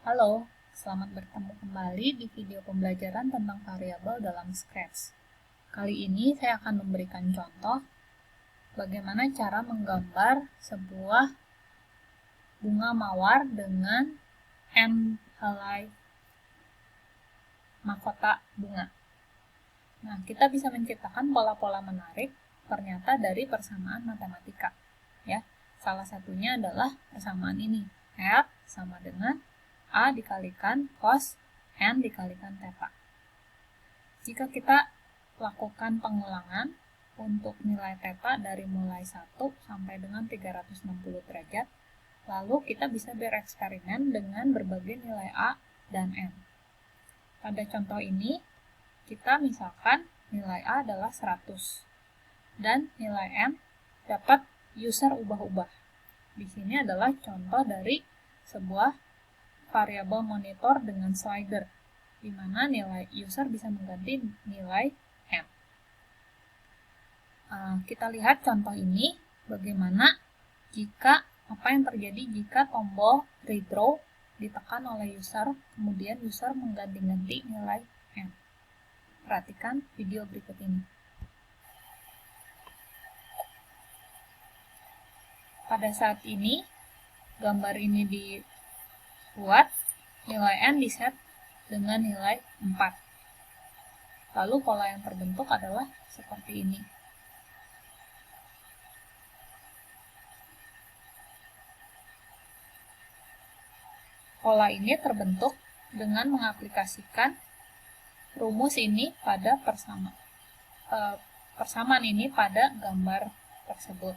Halo, selamat bertemu kembali di video pembelajaran tentang variabel dalam Scratch. Kali ini saya akan memberikan contoh bagaimana cara menggambar sebuah bunga mawar dengan N helai mahkota bunga. Nah, kita bisa menciptakan pola-pola menarik ternyata dari persamaan matematika. Ya, salah satunya adalah persamaan ini. R sama dengan A dikalikan cos N dikalikan theta. Jika kita lakukan pengulangan untuk nilai theta dari mulai 1 sampai dengan 360 derajat, lalu kita bisa bereksperimen dengan berbagai nilai A dan N. Pada contoh ini, kita misalkan nilai A adalah 100 dan nilai N dapat user ubah-ubah. Di sini adalah contoh dari sebuah variabel monitor dengan slider, di mana nilai user bisa mengganti nilai N. Kita lihat contoh ini, bagaimana apa yang terjadi jika tombol redraw ditekan oleh user, kemudian user mengganti-ganti nilai N. Perhatikan video berikut ini. Pada saat ini, gambar ini dibuat, nilai N diset dengan nilai 4. Lalu pola yang terbentuk adalah seperti ini. Pola ini terbentuk dengan mengaplikasikan rumus ini pada persamaan ini pada gambar tersebut.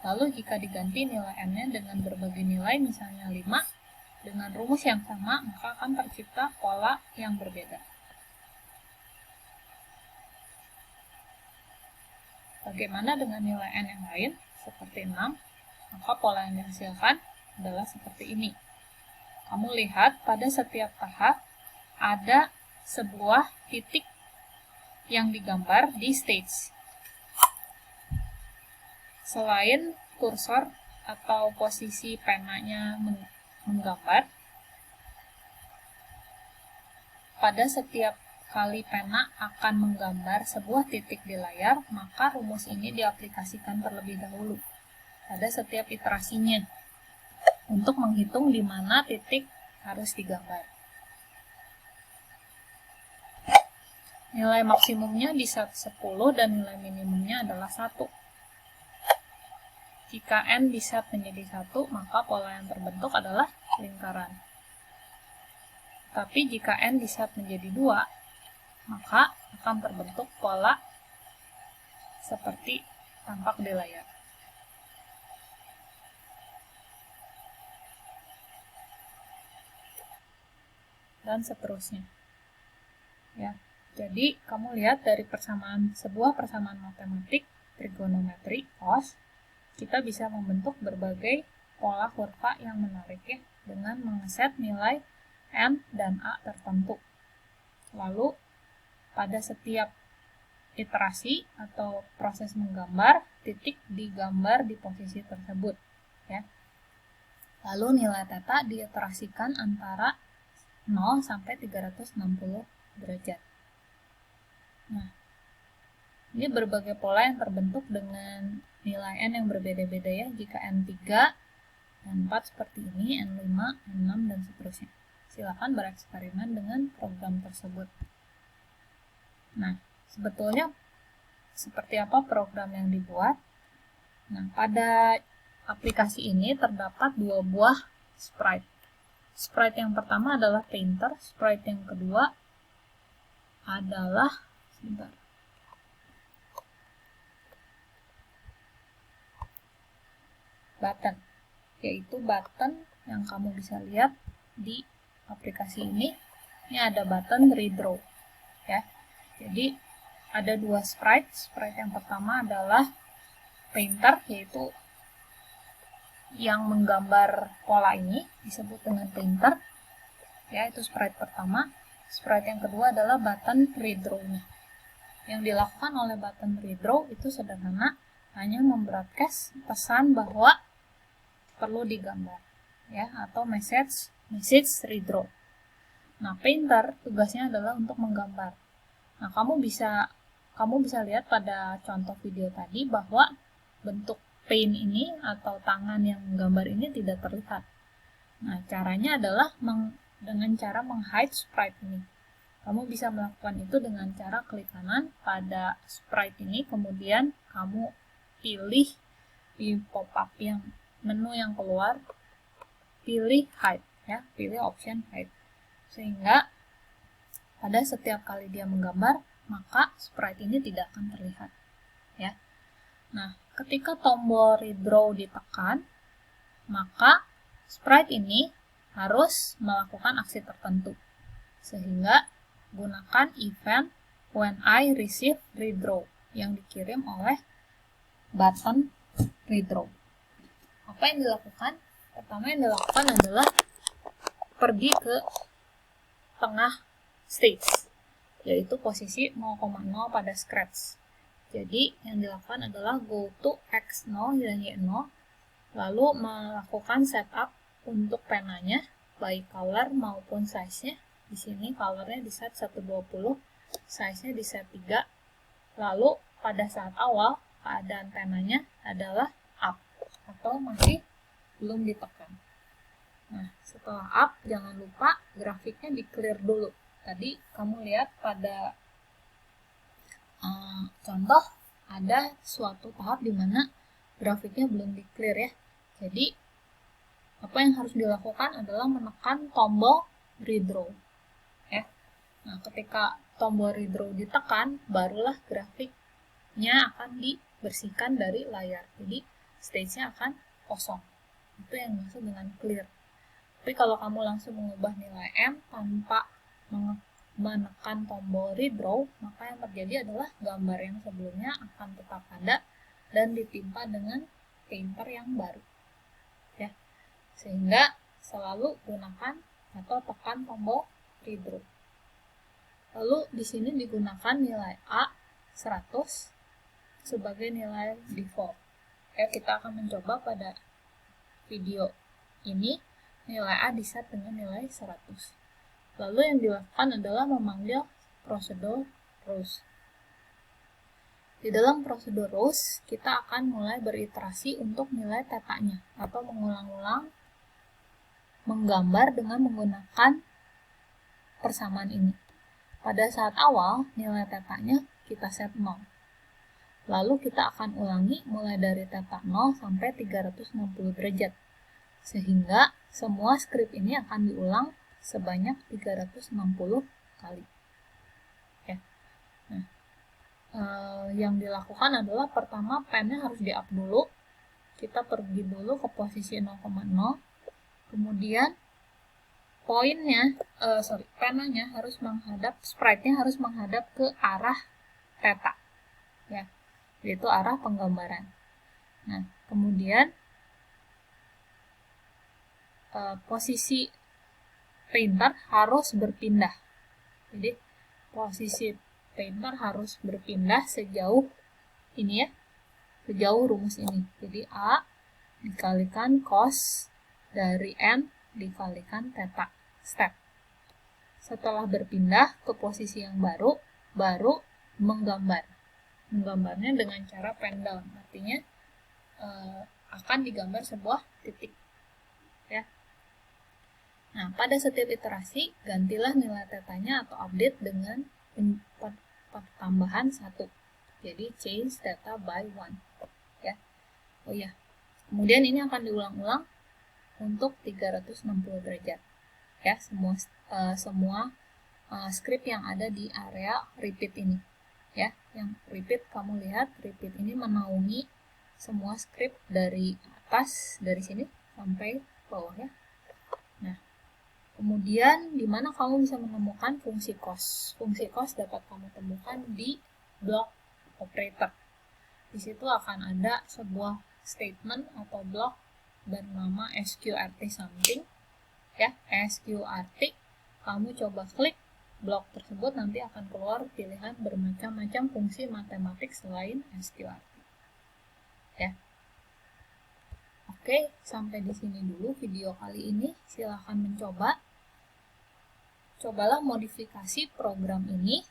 Lalu jika diganti nilai N-nya dengan berbagai nilai, misalnya 5, dengan rumus yang sama, maka akan tercipta pola yang berbeda. Bagaimana dengan nilai N yang lain, seperti 6, maka pola yang dihasilkan adalah seperti ini. Kamu lihat pada setiap tahap ada sebuah titik yang digambar di stage. Selain kursor atau posisi penanya menggambar, pada setiap kali pena akan menggambar sebuah titik di layar, maka rumus ini diaplikasikan terlebih dahulu pada setiap iterasinya untuk menghitung di mana titik harus digambar. Nilai maksimumnya di set 10 dan nilai minimumnya adalah 1. Jika N diset menjadi 1, maka pola yang terbentuk adalah lingkaran. Tapi jika N diset menjadi 2, maka akan terbentuk pola seperti tampak di layar. Dan seterusnya. Ya, jadi kamu lihat dari sebuah persamaan matematik trigonometri cos, kita bisa membentuk berbagai pola kurva yang menarik ya, dengan mengeset nilai N dan A tertentu. Lalu pada setiap iterasi atau proses menggambar, titik digambar di posisi tersebut ya. Lalu nilai theta diiterasikan antara 0 sampai 360 derajat. Nah, ini berbagai pola yang terbentuk dengan nilai N yang berbeda-beda ya. Jika N3, N4 seperti ini, N5, N6, dan seterusnya. Silakan bereksperimen dengan program tersebut. Nah, sebetulnya seperti apa program yang dibuat? Nah, pada aplikasi ini terdapat 2 buah sprite. Sprite yang pertama adalah painter, sprite yang kedua adalah button, yaitu button yang kamu bisa lihat di aplikasi ini. Ini ada button redraw ya. Jadi ada 2 sprite. Sprite yang pertama adalah painter, yaitu yang menggambar pola ini disebut dengan painter ya, itu sprite pertama. Sprite yang kedua adalah button redraw-nya. Yang dilakukan oleh button redraw itu sederhana, hanya membroadcast pesan bahwa perlu digambar ya, atau message message redraw. Nah, Painter tugasnya adalah untuk menggambar. Nah, kamu bisa lihat pada contoh video tadi bahwa bentuk paint ini atau tangan yang menggambar ini tidak terlihat. Nah, caranya adalah dengan cara meng-hide sprite ini. Kamu bisa melakukan itu dengan cara klik kanan pada sprite ini, kemudian kamu pilih di pop-up yang menu yang keluar, pilih hide, ya, pilih option hide. Sehingga pada setiap kali dia menggambar, maka sprite ini tidak akan terlihat, ya. Nah, ketika tombol redraw ditekan, maka sprite ini harus melakukan aksi tertentu. Sehingga gunakan event when I receive redraw yang dikirim oleh button redraw. Apa yang dilakukan? Pertama yang dilakukan adalah pergi ke tengah stage, yaitu posisi 0,0 pada scratch. Jadi yang dilakukan adalah go to X0 dan Y0, lalu melakukan setup untuk penanya, baik color maupun size-nya. Di sini colornya di set 120, size-nya di set 3. Lalu pada saat awal keadaan penanya adalah up atau masih belum ditekan. Nah, setelah up, jangan lupa grafiknya di clear dulu. Tadi kamu lihat pada contoh ada suatu tahap di mana grafiknya belum di clear, ya. Jadi apa yang harus dilakukan adalah menekan tombol redraw, ya. Nah, ketika tombol redraw ditekan, barulah grafiknya akan dibersihkan dari layar. Jadi stage-nya akan kosong. Itu yang dimaksud dengan clear. Tapi kalau kamu langsung mengubah nilai M tanpa menekan tombol redraw, maka yang terjadi adalah gambar yang sebelumnya akan tetap ada dan ditimpa dengan Painter yang baru, ya. Sehingga selalu gunakan atau tekan tombol redraw. Lalu di sini digunakan nilai A 100 sebagai nilai default. Ya, kita akan mencoba pada video ini nilai A diset dengan nilai 100. Lalu yang dilakukan adalah memanggil prosedur rows. Di dalam prosedur rows, kita akan mulai beriterasi untuk nilai tetanya atau mengulang-ulang menggambar dengan menggunakan persamaan ini. Pada saat awal, nilai tetanya kita set 0. Lalu kita akan ulangi mulai dari teta 0 sampai 360 derajat. Sehingga semua skrip ini akan diulang sebanyak 360 kali. Ya. Nah, yang dilakukan adalah pertama pennya harus di-up dulu. Kita pergi dulu ke posisi 0,0. Kemudian penanya harus menghadap, sprite-nya harus menghadap ke arah teta, ya, yaitu arah penggambaran. Nah, kemudian posisi Painter harus berpindah. Jadi posisi Painter harus berpindah sejauh ini, ya, sejauh rumus ini. Jadi A dikalikan cos dari N dikalikan theta step. Setelah berpindah ke posisi yang baru menggambar. Menggambarnya dengan cara pen down, artinya akan digambar sebuah titik, ya. Nah, pada setiap iterasi, gantilah nilai tetanya atau update dengan tambahan 1. Jadi, change theta by 1. Ya. Oh ya, kemudian ini akan diulang-ulang untuk 360 derajat. Ya, semua script yang ada di area repeat ini. Ya, yang repeat, kamu lihat, repeat ini menaungi semua script dari atas, dari sini, sampai bawah, ya. Nah, kemudian, di mana kamu bisa menemukan fungsi cos? Fungsi cos dapat kamu temukan di block operator. Di situ akan ada sebuah statement atau block bernama sqrt something, ya, sqrt. Kamu coba klik blok tersebut, nanti akan keluar pilihan bermacam-macam fungsi matematik selain sqrt, ya. Oke, sampai di sini dulu video kali ini. Silahkan mencoba. Cobalah modifikasi program ini,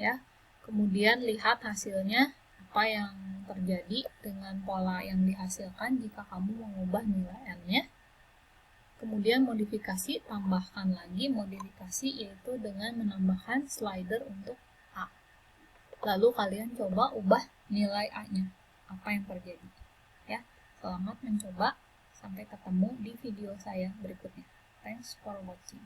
ya. Kemudian lihat hasilnya apa yang terjadi dengan pola yang dihasilkan jika kamu mengubah nilai n-nya. Kemudian modifikasi, tambahkan lagi modifikasi yaitu dengan menambahkan slider untuk A. Lalu kalian coba ubah nilai A-nya. Apa yang terjadi? Ya, selamat mencoba. Sampai ketemu di video saya berikutnya. Thanks for watching.